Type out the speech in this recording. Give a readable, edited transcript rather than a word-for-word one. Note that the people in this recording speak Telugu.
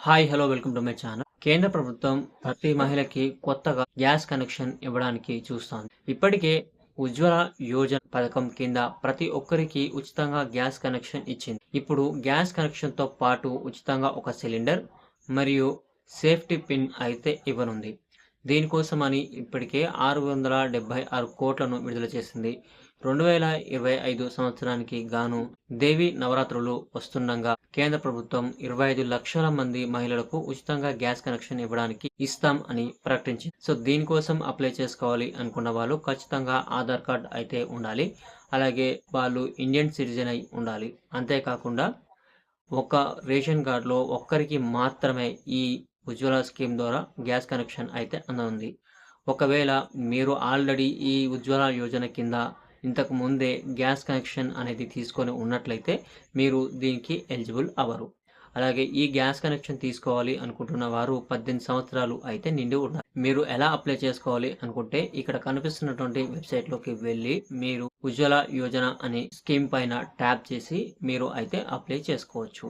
Hi hello welcome to my channel. కేంద్ర ప్రభుత్వం ప్రతి మహిళకి కొత్తగా గ్యాస్ కనెక్షన్ ఇవ్వడానికి చూస్తోంది. ఇప్పటికే ఉజ్వల యోజన పథకం కింద ప్రతి ఒక్కరికి ఉచితంగా గ్యాస్ కనెక్షన్ ఇచ్చింది. ఇప్పుడు గ్యాస్ కనెక్షన్తో పాటు ఉచితంగా ఒక సిలిండర్ మరియు సేఫ్టీ పిన్ అయితే ఇవ్వనుంది. దీనికోసమని ఇప్పటికే 676 కోట్లను విడుదల చేసింది. 2025 సంవత్సరానికి గాను దేవి నవరాత్రులు వస్తుండగా కేంద్ర ప్రభుత్వం 25 లక్షల మంది మహిళలకు ఉచితంగా గ్యాస్ కనెక్షన్ ఇస్తాం అని ప్రకటించింది. సో దీనికోసం అప్లై చేసుకోవాలి అనుకున్న వాళ్ళు ఖచ్చితంగా ఆధార్ కార్డ్ అయితే ఉండాలి. అలాగే వాళ్ళు ఇండియన్ సిటిజన్ అయి ఉండాలి. అంతేకాకుండా ఒక రేషన్ కార్డులో ఒక్కరికి మాత్రమే ఈ ఉజ్వల స్కీమ్ ద్వారా గ్యాస్ కనెక్షన్ అయితే అందనుంది. ఒకవేళ మీరు ఆల్రెడీ ఈ ఉజ్వల యోజన కింద ఇంతకు ముందే గ్యాస్ కనెక్షన్ అనేది తీసుకొని ఉన్నట్లయితే మీరు దీనికి ఎలిజిబుల్ అవ్వరు. అలాగే ఈ గ్యాస్ కనెక్షన్ తీసుకోవాలి అనుకుంటున్న వారు 18 సంవత్సరాలు అయితే నిండి ఉండాలి. మీరు ఎలా అప్లై చేసుకోవాలి అనుకుంటే ఇక్కడ కనిపిస్తున్నటువంటి వెబ్సైట్లోకి వెళ్ళి మీరు ఉజ్వల యోజన అనే స్కీమ్ పైన ట్యాప్ చేసి మీరు అయితే అప్లై చేసుకోవచ్చు.